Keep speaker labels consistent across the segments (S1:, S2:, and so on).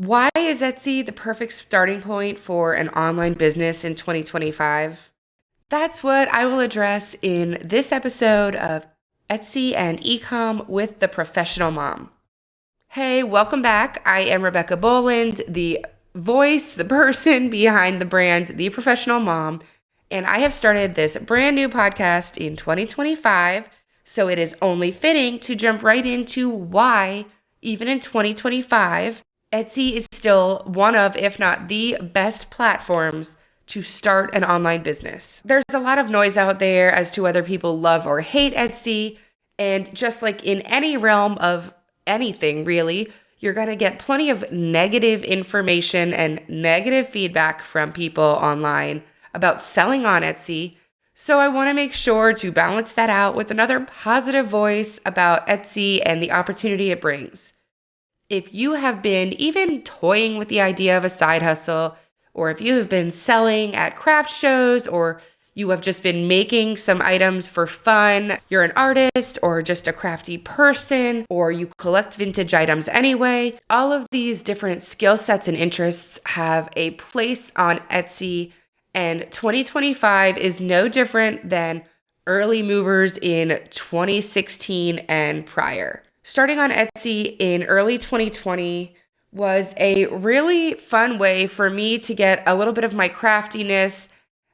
S1: Why is Etsy the perfect starting point for an online business in 2025? That's what I will address in this episode of Etsy and E-Comm with the Professional Mom. Hey, welcome back. I am Rebecca Boland, the voice, the person behind the brand, The Professional Mom, and I have started this brand new podcast in 2025, so it is only fitting to jump right into why, even in 2025, Etsy is still one of, if not the best platforms to start an online business. There's a lot of noise out there as to whether people love or hate Etsy. And just like in any realm of anything, really, you're going to get plenty of negative information and negative feedback from people online about selling on Etsy. So I want to make sure to balance that out with another positive voice about Etsy and the opportunity it brings. If you have been even toying with the idea of a side hustle, or if you have been selling at craft shows, or you have just been making some items for fun, you're an artist or just a crafty person, or you collect vintage items anyway, all of these different skill sets and interests have a place on Etsy, and 2025 is no different than early movers in 2016 and prior. Starting on Etsy in early 2020 was a really fun way for me to get a little bit of my craftiness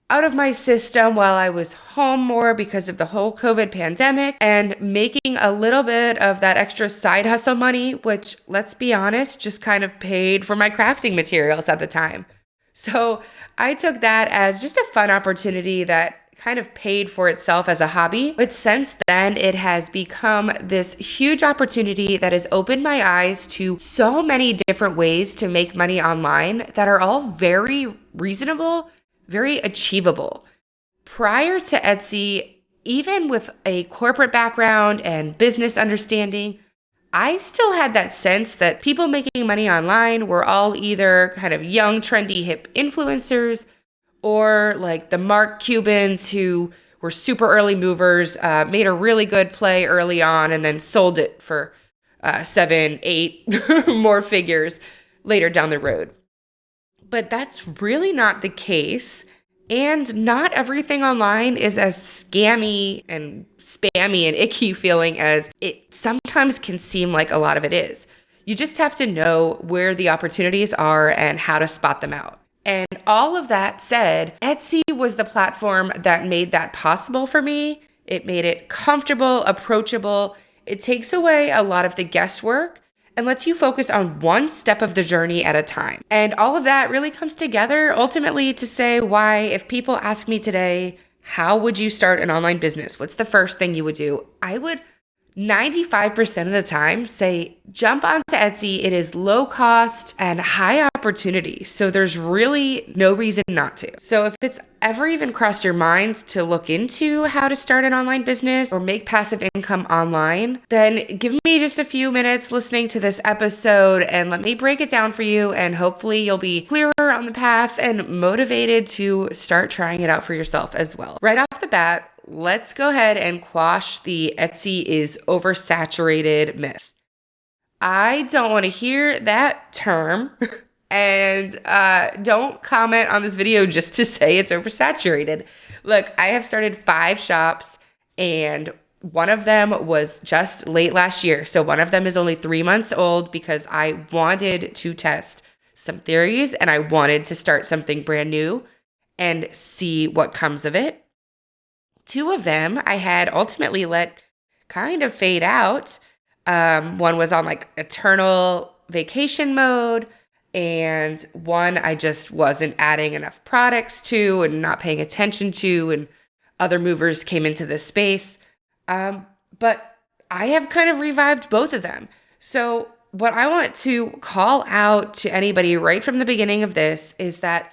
S1: out of my system while I was home more because of the whole COVID pandemic, and making a little bit of that extra side hustle money, which, let's be honest, just kind of paid for my crafting materials at the time. So I took that as just a fun opportunity that kind of paid for itself as a hobby. But since then, it has become this huge opportunity that has opened my eyes to so many different ways to make money online that are all very reasonable, very achievable. Prior to Etsy, even with a corporate background and business understanding, I still had that sense that people making money online were all either kind of young, trendy, hip influencers, or like the Mark Cubans who were super early movers, made a really good play early on and then sold it for 7, 8 more figures later down the road. But that's really not the case. And not everything online is as scammy and spammy and icky feeling as it sometimes can seem like a lot of it is. You just have to know where the opportunities are and how to spot them out. And all of that said, Etsy was the platform that made that possible for me. It made it comfortable, approachable. It takes away a lot of the guesswork and lets you focus on one step of the journey at a time. And all of that really comes together ultimately to say why, if people ask me today, how would you start an online business? What's the first thing you would do? I would 95% of the time say, jump onto Etsy. It is low cost and high opportunity. So there's really no reason not to. So if it's ever even crossed your mind to look into how to start an online business or make passive income online, then give me just a few minutes listening to this episode and let me break it down for you. And hopefully you'll be clearer on the path and motivated to start trying it out for yourself as well. Right off the bat, let's go ahead and quash the Etsy is oversaturated myth. I don't want to hear that term and don't comment on this video just to say it's oversaturated. Look, I have started 5 shops and one of them was just late last year. So one of them is only 3 months old because I wanted to test some theories and I wanted to start something brand new and see what comes of it. 2 of them I had ultimately let kind of fade out. One was on like eternal vacation mode, and one I just wasn't adding enough products to and not paying attention to, and other movers came into this space. But I have kind of revived both of them. So what I want to call out to anybody right from the beginning of this is that,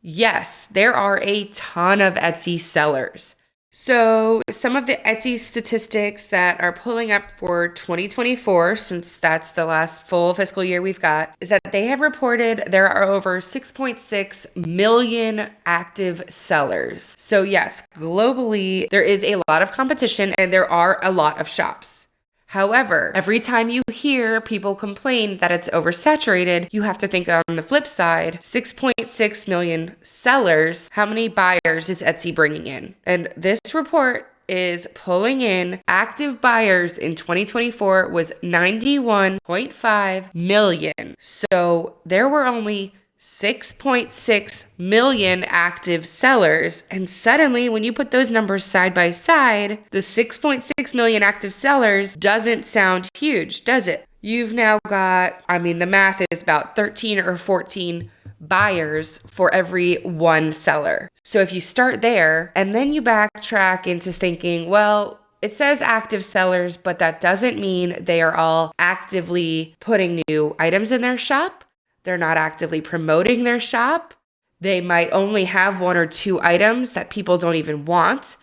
S1: yes, there are a ton of Etsy sellers. So some of the Etsy statistics that are pulling up for 2024, since that's the last full fiscal year we've got, is that they have reported there are over 6.6 million active sellers. So yes, globally, there is a lot of competition and there are a lot of shops. However, every time you hear people complain that it's oversaturated, you have to think on the flip side, 6.6 million sellers, how many buyers is Etsy bringing in? And this report is pulling in active buyers in 2024 was 91.5 million. So there were only 6.6 million active sellers. And suddenly, when you put those numbers side by side, the 6.6 million active sellers doesn't sound huge, does it? You've now got, the math is about 13 or 14 buyers for every one seller. So if you start there and then you backtrack into thinking, well, it says active sellers, but that doesn't mean they are all actively putting new items in their shop. They're not actively promoting their shop. They might only have one or two items that people don't even want.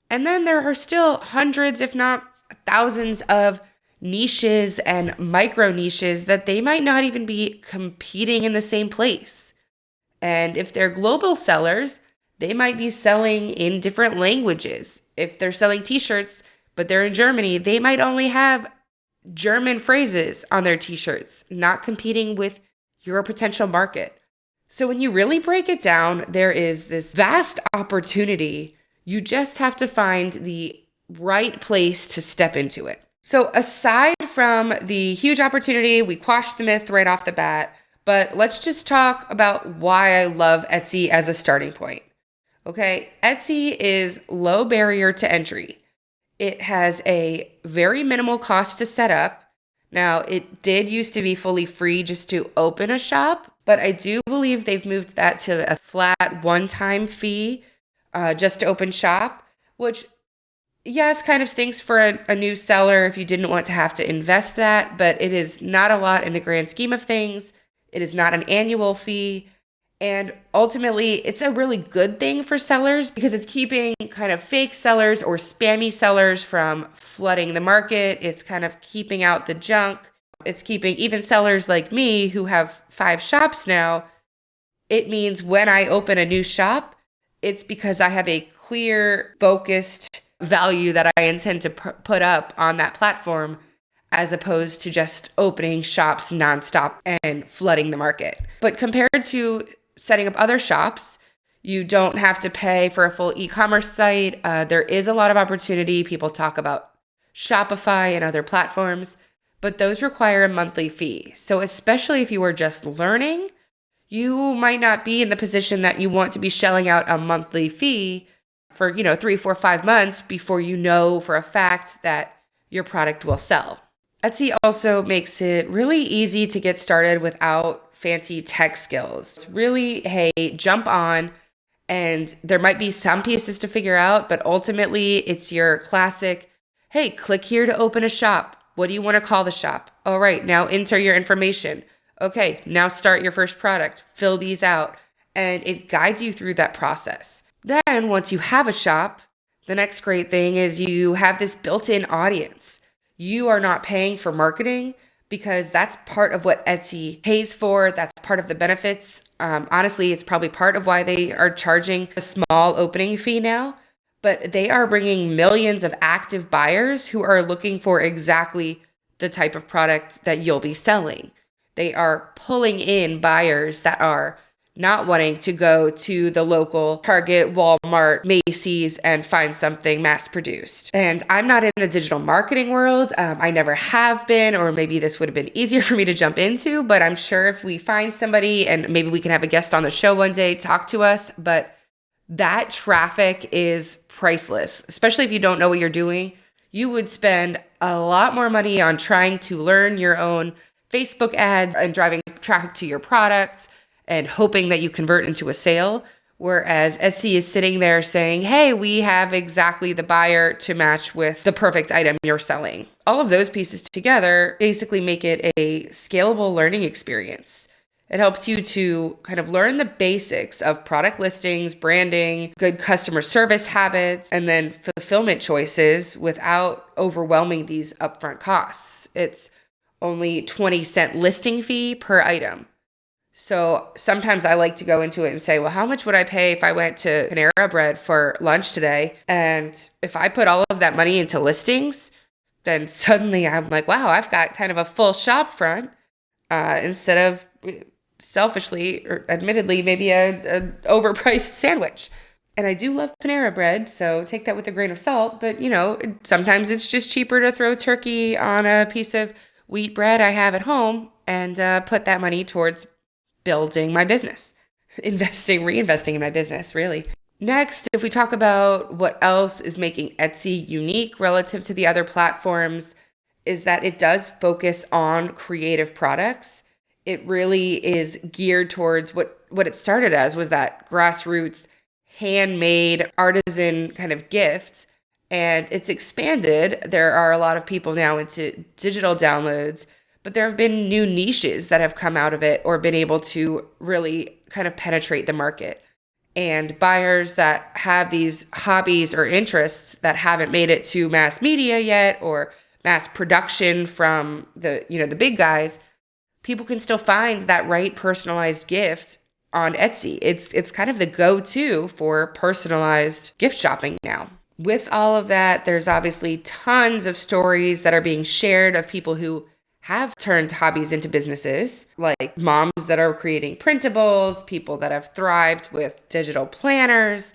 S1: And then there are still hundreds, if not thousands of niches and micro niches that they might not even be competing in the same place. And if they're global sellers, they might be selling in different languages. If they're selling t-shirts, but they're in Germany, they might only have German phrases on their t-shirts, not competing with your potential market. So when you really break it down, there is this vast opportunity. You just have to find the right place to step into it. So aside from the huge opportunity, we quashed the myth right off the bat, but let's just talk about why I love Etsy as a starting point. Okay, Etsy is low barrier to entry. It has a very minimal cost to set up. Now, it did used to be fully free just to open a shop, but I do believe they've moved that to a flat one-time fee just to open shop, which, yes, kind of stinks for a new seller if you didn't want to have to invest that, but it is not a lot in the grand scheme of things. It is not an annual fee. And ultimately, it's a really good thing for sellers because it's keeping kind of fake sellers or spammy sellers from flooding the market. It's kind of keeping out the junk. It's keeping even sellers like me who have 5 shops now. It means when I open a new shop, it's because I have a clear, focused value that I intend to put up on that platform, as opposed to just opening shops nonstop and flooding the market. But compared to setting up other shops, you don't have to pay for a full e-commerce site. There is a lot of opportunity. People talk about Shopify and other platforms, but those require a monthly fee. So especially if you are just learning, you might not be in the position that you want to be shelling out a monthly fee for, 3, 4, 5 months before you know for a fact that your product will sell. Etsy also makes it really easy to get started without fancy tech skills. It's really, hey, jump on, and there might be some pieces to figure out, but ultimately it's your classic, hey, click here to open a shop. What do you want to call the shop? All right, now enter your information. Okay, now start your first product. Fill these out, and it guides you through that process. Then once you have a shop, the next great thing is you have this built-in audience. You are not paying for marketing, because that's part of what Etsy pays for. That's part of the benefits. Honestly, it's probably part of why they are charging a small opening fee now. But they are bringing millions of active buyers who are looking for exactly the type of product that you'll be selling. They are pulling in buyers that are not wanting to go to the local Target, Walmart, Macy's, and find something mass produced. And I'm not in the digital marketing world. I never have been, or maybe this would have been easier for me to jump into, but I'm sure if we find somebody and maybe we can have a guest on the show one day, talk to us. But that traffic is priceless, especially if you don't know what you're doing. You would spend a lot more money on trying to learn your own Facebook ads and driving traffic to your products and hoping that you convert into a sale. Whereas Etsy is sitting there saying, hey, we have exactly the buyer to match with the perfect item you're selling. All of those pieces together basically make it a scalable learning experience. It helps you to kind of learn the basics of product listings, branding, good customer service habits, and then fulfillment choices without overwhelming these upfront costs. It's only 20-cent listing fee per item. So sometimes I like to go into it and say, well, how much would I pay if I went to Panera Bread for lunch today? And if I put all of that money into listings, then suddenly I'm like, wow, I've got kind of a full shop front instead of selfishly or admittedly maybe a overpriced sandwich. And I do love Panera bread, so take that with a grain of salt. But, sometimes it's just cheaper to throw turkey on a piece of wheat bread I have at home and put that money towards building my business, reinvesting in my business, really. Next, if we talk about what else is making Etsy unique relative to the other platforms, is that it does focus on creative products. It really is geared towards what it started as, was that grassroots, handmade, artisan kind of gift. And it's expanded. There are a lot of people now into digital downloads, but there have been new niches that have come out of it or been able to really kind of penetrate the market. And buyers that have these hobbies or interests that haven't made it to mass media yet or mass production from the big guys, people can still find that right personalized gift on Etsy. It's kind of the go-to for personalized gift shopping now. With all of that, there's obviously tons of stories that are being shared of people who have turned hobbies into businesses, like moms that are creating printables, people that have thrived with digital planners,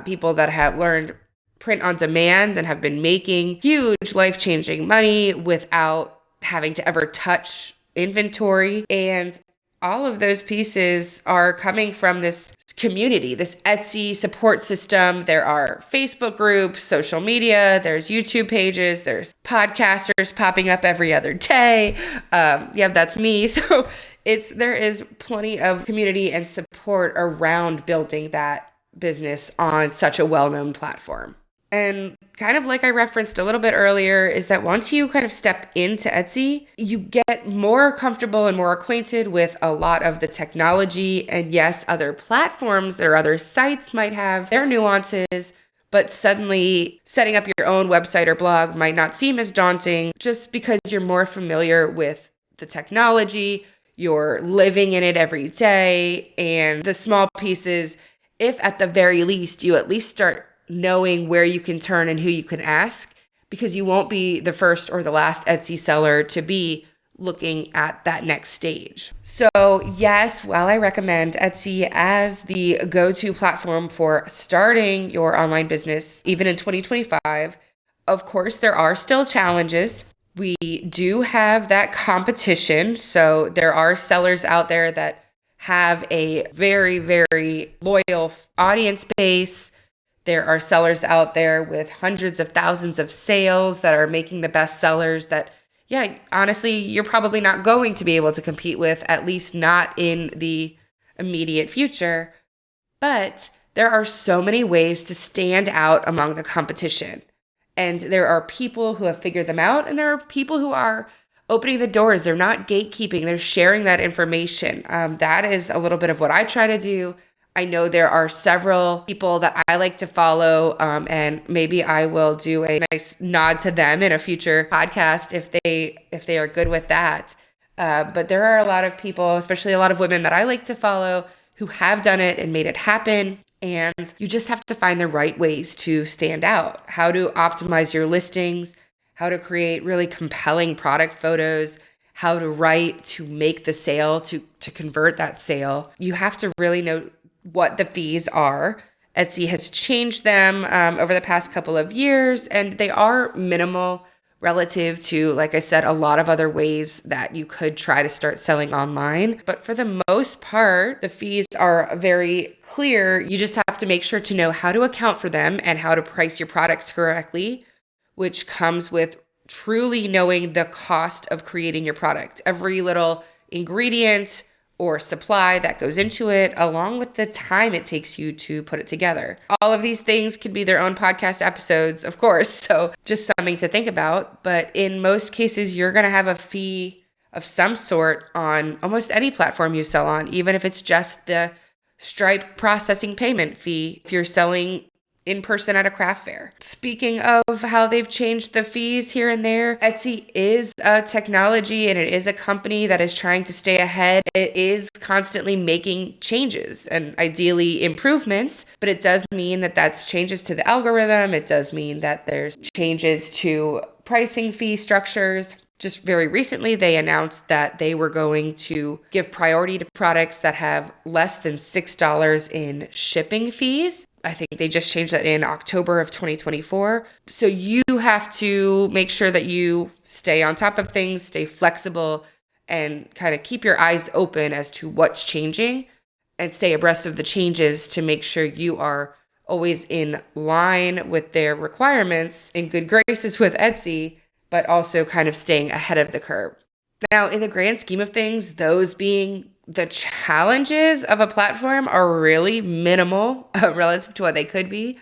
S1: people that have learned print on demand and have been making huge life-changing money without having to ever touch inventory. And all of those pieces are coming from this community, this Etsy support system. There are Facebook groups, social media, there's YouTube pages, there's podcasters popping up every other day. That's me. So there is plenty of community and support around building that business on such a well-known platform. And kind of like I referenced a little bit earlier, is that once you kind of step into Etsy, you get more comfortable and more acquainted with a lot of the technology. And yes, other platforms or other sites might have their nuances, but suddenly setting up your own website or blog might not seem as daunting just because you're more familiar with the technology, you're living in it every day, and the small pieces, if at the very least, you at least start knowing where you can turn and who you can ask, because you won't be the first or the last Etsy seller to be looking at that next stage. So yes, while I recommend Etsy as the go-to platform for starting your online business, even in 2025, of course, there are still challenges. We do have that competition. So there are sellers out there that have a very, very loyal audience base. There are sellers out there with hundreds of thousands of sales that are making the best sellers that, honestly, you're probably not going to be able to compete with, at least not in the immediate future. But there are so many ways to stand out among the competition. And there are people who have figured them out, and there are people who are opening the doors. They're not gatekeeping. They're sharing that information. That is a little bit of what I try to do. I know there are several people that I like to follow, and maybe I will do a nice nod to them in a future podcast if they are good with that. But there are a lot of people, especially a lot of women that I like to follow, who have done it and made it happen. And you just have to find the right ways to stand out, how to optimize your listings, how to create really compelling product photos, how to write to make the sale, to convert that sale. You have to really know what the fees are. Etsy has changed them over the past couple of years, and they are minimal relative to, like I said, a lot of other ways that you could try to start selling online. But for the most part, the fees are very clear. You just have to make sure to know how to account for them and how to price your products correctly, which comes with truly knowing the cost of creating your product. Every little ingredient or supply that goes into it, along with the time it takes you to put it together. All of these things could be their own podcast episodes, of course, so just something to think about. But in most cases, you're going to have a fee of some sort on almost any platform you sell on, even if it's just the Stripe processing payment fee if you're selling in person at a craft fair. Speaking of how they've changed the fees here and there, Etsy is a technology and it is a company that is trying to stay ahead. It is constantly making changes and ideally improvements, but it does mean that that's changes to the algorithm. It does mean that there's changes to pricing fee structures. Just very recently, they announced that they were going to give priority to products that have less than $6 in shipping fees. I think they just changed that in October of 2024. So you have to make sure that you stay on top of things, stay flexible, and kind of keep your eyes open as to what's changing and stay abreast of the changes to make sure you are always in line with their requirements, in good graces with Etsy, but also kind of staying ahead of the curve. Now, in the grand scheme of things, those being the challenges of a platform are really minimal relative to what they could be.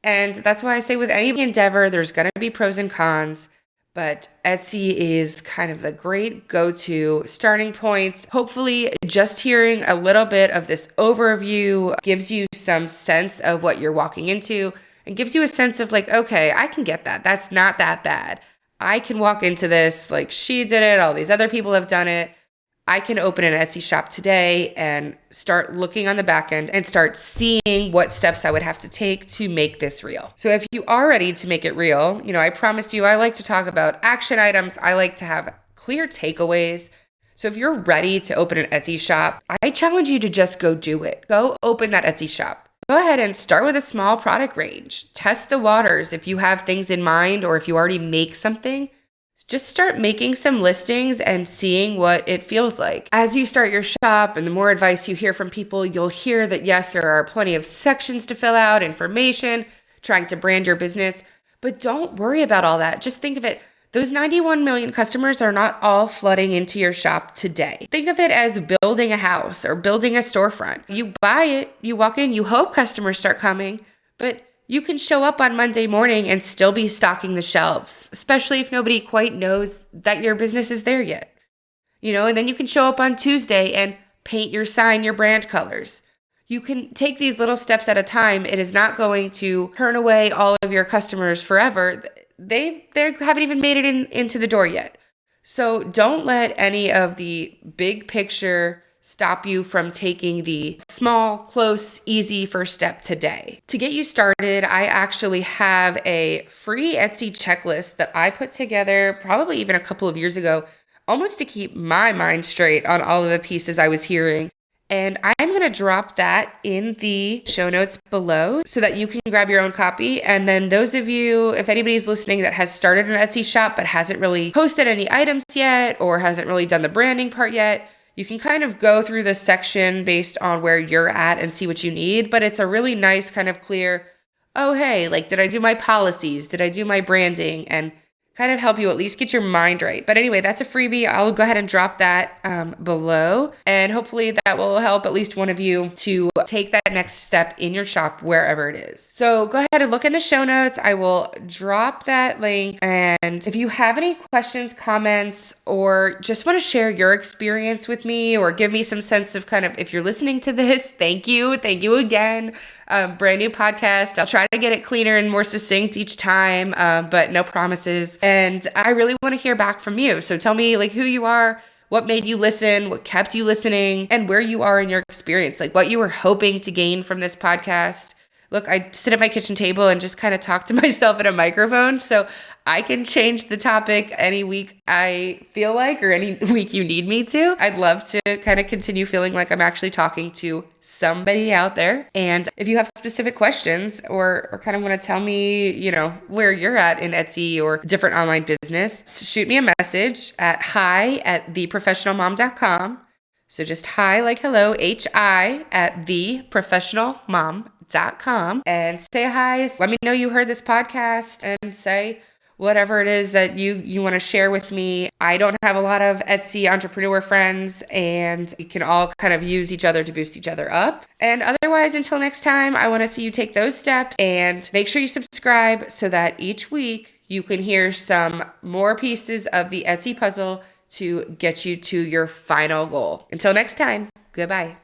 S1: And that's why I say with any endeavor, there's going to be pros and cons. But Etsy is kind of the great go-to starting points. Hopefully, just hearing a little bit of this overview gives you some sense of what you're walking into and gives you a sense of like, okay, I can get that. That's not that bad. I can walk into this like she did it. All these other people have done it. I can open an Etsy shop today and start looking on the back end and start seeing what steps I would have to take to make this real. So if you are ready to make it real, I promised you I like to talk about action items. I like to have clear takeaways. So if you're ready to open an Etsy shop, I challenge you to just go do it. Go open that Etsy shop. Go ahead and start with a small product range. Test the waters if you have things in mind or if you already make something. Just start making some listings and seeing what it feels like. As you start your shop and the more advice you hear from people, you'll hear that yes, there are plenty of sections to fill out, information, trying to brand your business, but don't worry about all that. Just think of it. Those 91 million customers are not all flooding into your shop today. Think of it as building a house or building a storefront. You buy it, you walk in, you hope customers start coming, but you can show up on Monday morning and still be stocking the shelves, especially if nobody quite knows that your business is there yet. And then you can show up on Tuesday and paint your sign, your brand colors. You can take these little steps at a time. It is not going to turn away all of your customers forever. They haven't even made it into the door yet. So don't let any of the big picture stop you from taking the small, close, easy first step today. To get you started, I actually have a free Etsy checklist that I put together probably even a couple of years ago, almost to keep my mind straight on all of the pieces I was hearing. And I'm going to drop that in the show notes below so that you can grab your own copy. And then those of you, if anybody's listening that has started an Etsy shop but hasn't really posted any items yet or hasn't really done the branding part yet, you can kind of go through this section based on where you're at and see what you need. But it's a really nice kind of clear, oh, hey, like, did I do my policies? Did I do my branding? And kind of help you at least get your mind right. But anyway, that's a freebie. I'll go ahead and drop that below. And hopefully that will help at least one of you to take that next step in your shop, wherever it is. So go ahead and look in the show notes. I will drop that link. And if you have any questions, comments, or just want to share your experience with me or give me some sense of kind of, if you're listening to this, thank you. Thank you again. Brand new podcast. I'll try to get it cleaner and more succinct each time, but no promises. And I really want to hear back from you. So tell me like who you are, what made you listen, what kept you listening, and where you are in your experience, like what you were hoping to gain from this podcast. Look, I sit at my kitchen table and just kind of talk to myself in a microphone. So I can change the topic any week I feel like, or any week you need me to. I'd love to kind of continue feeling like I'm actually talking to somebody out there. And if you have specific questions or kind of want to tell me, where you're at in Etsy or different online business, shoot me a message at hi@theprofessionalmom.com. So just hi, like hello, hi at theprofessionalmom.com, and say hi. Let me know you heard this podcast and say whatever it is that you want to share with me. I don't have a lot of Etsy entrepreneur friends, and we can all kind of use each other to boost each other up. And otherwise, until next time, I want to see you take those steps and make sure you subscribe so that each week you can hear some more pieces of the Etsy puzzle to get you to your final goal. Until next time, goodbye.